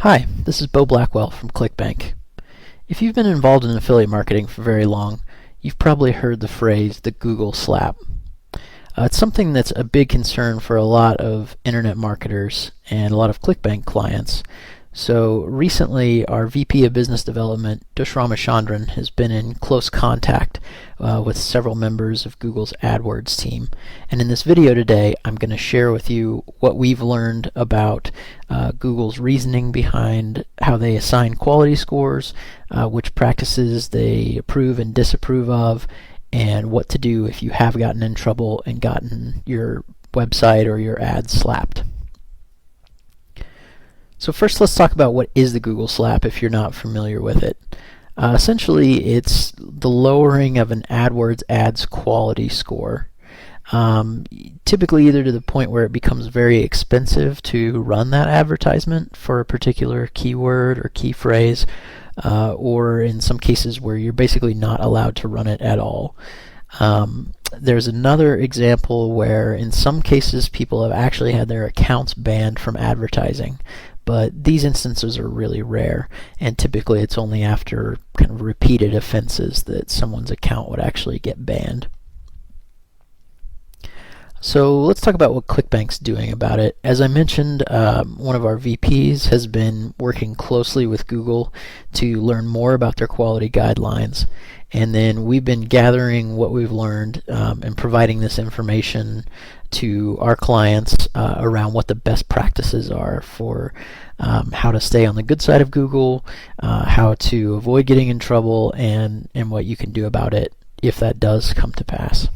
Hi, this is Bo Blackwell from ClickBank. If you've been involved in affiliate marketing for very long, you've probably heard the phrase the Google slap. It's something that's a big concern for a lot of internet marketers and a lot of ClickBank clients. So recently, our VP of Business Development, Dush Ramachandran, has been in close contact with several members of Google's AdWords team. And in this video today, I'm going to share with you what we've learned about Google's reasoning behind how they assign quality scores, which practices they approve and disapprove of, and what to do if you have gotten in trouble and gotten your website or your ad slapped. So first, let's talk about what is the Google slap if you're not familiar with it. Essentially, it's the lowering of an AdWords ad's quality score. Typically either to the point where it becomes very expensive to run that advertisement for a particular keyword or key phrase, or in some cases where you're basically not allowed to run it at all. There's another example where in some cases people have actually had their accounts banned from advertising, but these instances are really rare, and typically it's only after kind of repeated offenses that someone's account would actually get banned. So let's talk about what ClickBank's doing about it. As I mentioned, one of our VPs has been working closely with Google to learn more about their quality guidelines, and then we've been gathering what we've learned and providing this information to our clients around what the best practices are for how to stay on the good side of Google, how to avoid getting in trouble, and what you can do about it if that does come to pass.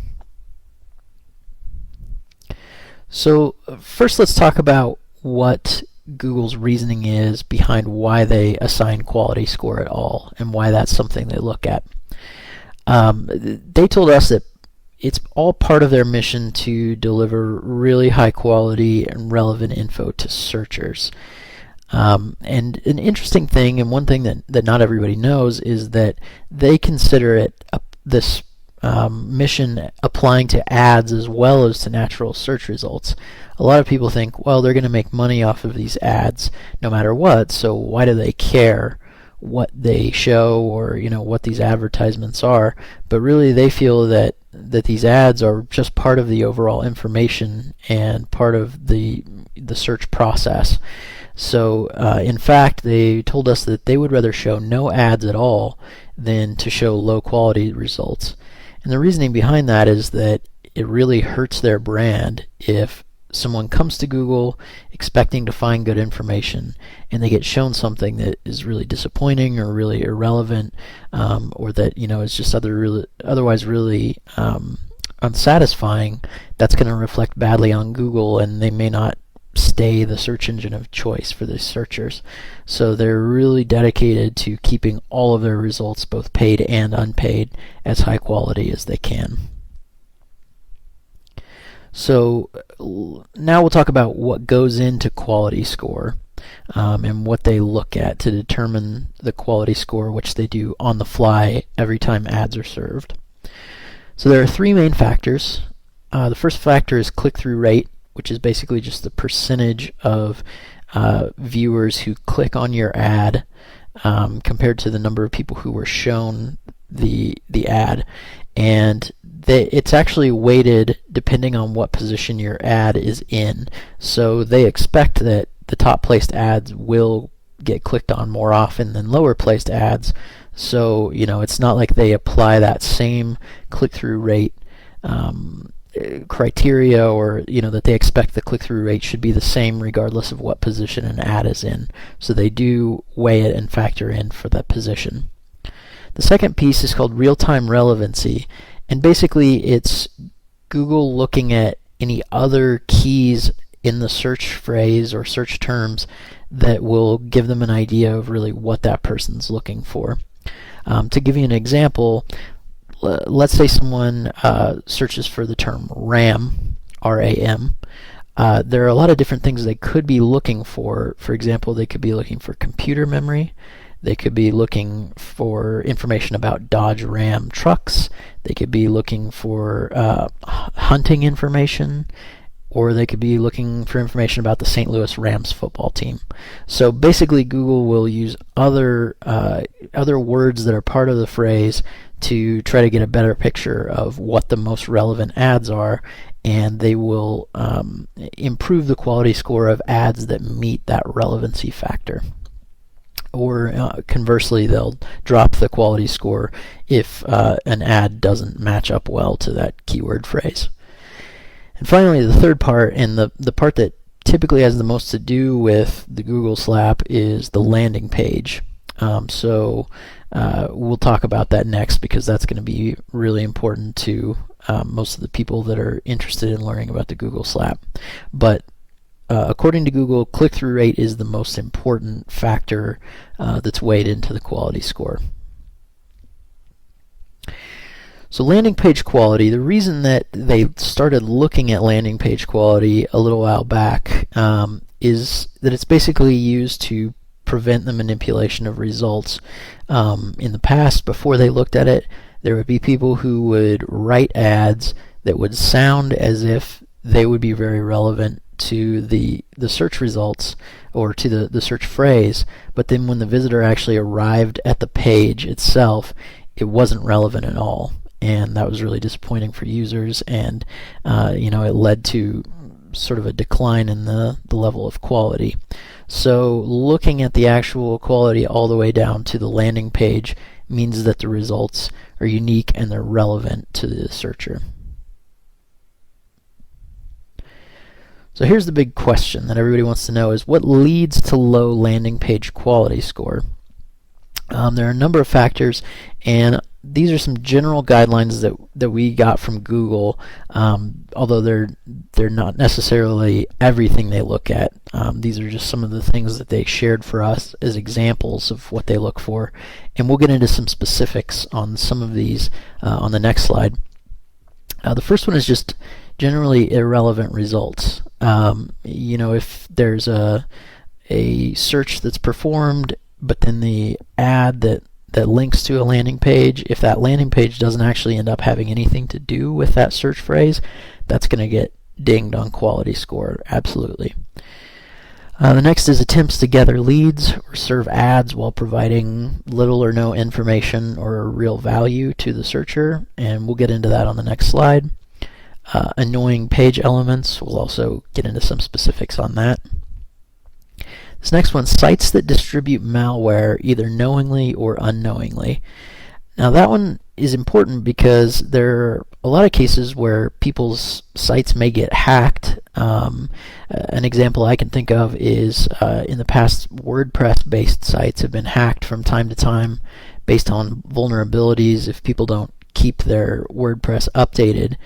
So first, let's talk about what Google's reasoning is behind why they assign quality score at all and why that's something they look at. They told us that it's all part of their mission to deliver really high quality and relevant info to searchers. And an interesting thing, and one thing that not everybody knows, is that they consider it this mission applying to ads as well as to natural search results. A lot of people think, well, they're going to make money off of these ads no matter what, so why do they care what they show or what these advertisements are? But really they feel that these ads are just part of the overall information and part of the search process. So in fact, they told us that they would rather show no ads at all than to show low quality results. And the reasoning behind that is that it really hurts their brand if someone comes to Google expecting to find good information and they get shown something that is really disappointing or really irrelevant, or that is just otherwise really unsatisfying. That's going to reflect badly on Google, and they may not stay the search engine of choice for the searchers. So they're really dedicated to keeping all of their results, both paid and unpaid, as high quality as they can. So now we'll talk about what goes into quality score and what they look at to determine the quality score, which they do on the fly every time ads are served. So there are three main factors. The first factor is click-through rate, which is basically just the percentage of viewers who click on your ad compared to the number of people who were shown the ad. And it's actually weighted depending on what position your ad is in. So they expect that the top placed ads will get clicked on more often than lower placed ads. So it's not like they apply that same click-through rate criteria, or that they expect the click-through rate should be the same regardless of what position an ad is in. So they do weigh it and factor in for that position. The second piece is called real-time relevancy, and basically it's Google looking at any other keys in the search phrase or search terms that will give them an idea of really what that person's looking for. To give you an example, let's say someone searches for the term RAM, R-A-M. There are a lot of different things they could be looking for. For example, they could be looking for computer memory. They could be looking for information about Dodge Ram trucks. They could be looking for hunting information. or they could be looking for information about the St. Louis Rams football team. So basically, Google will use other words that are part of the phrase to try to get a better picture of what the most relevant ads are, and they will improve the quality score of ads that meet that relevancy factor. Or conversely, they'll drop the quality score if an ad doesn't match up well to that keyword phrase. And finally, the third part, and the part that typically has the most to do with the Google slap, is the landing page. So we'll talk about that next, because that's going to be really important to most of the people that are interested in learning about the Google slap. But according to Google, click-through rate is the most important factor that's weighed into the quality score. So landing page quality, the reason that they started looking at landing page quality a little while back is that it's basically used to prevent the manipulation of results. In the past, before they looked at it, there would be people who would write ads that would sound as if they would be very relevant to the search results or to the search phrase, but then when the visitor actually arrived at the page itself, it wasn't relevant at all. And that was really disappointing for users, and it led to sort of a decline in the level of quality. So looking at the actual quality all the way down to the landing page means that the results are unique and they're relevant to the searcher. So here's the big question that everybody wants to know, is what leads to low landing page quality score? There are a number of factors, and these are some general guidelines that we got from Google, although they're not necessarily everything they look at. These are just some of the things that they shared for us as examples of what they look for, and we'll get into some specifics on some of these on the next slide. The first one is just generally irrelevant results. If there's a search that's performed, but then the ad that links to a landing page, if that landing page doesn't actually end up having anything to do with that search phrase, that's going to get dinged on quality score, absolutely. The next is attempts to gather leads or serve ads while providing little or no information or real value to the searcher, and we'll get into that on the next slide. Annoying page elements, we'll also get into some specifics on that. This next one, sites that distribute malware either knowingly or unknowingly. Now that one is important because there are a lot of cases where people's sites may get hacked. An example I can think of is in the past, WordPress-based sites have been hacked from time to time based on vulnerabilities if people don't keep their WordPress updated,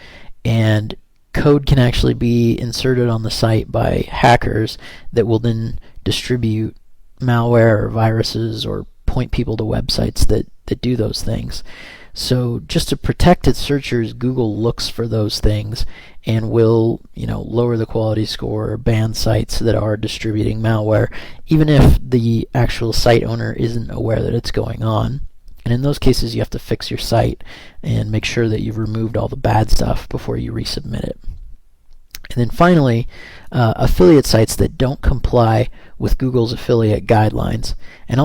and code can actually be inserted on the site by hackers that will then distribute malware or viruses or point people to websites that do those things. So just to protect its searchers, Google looks for those things and will lower the quality score or ban sites that are distributing malware, even if the actual site owner isn't aware that it's going on. And in those cases, you have to fix your site and make sure that you've removed all the bad stuff before you resubmit it. And then finally, affiliate sites that don't comply with Google's affiliate guidelines. And I'll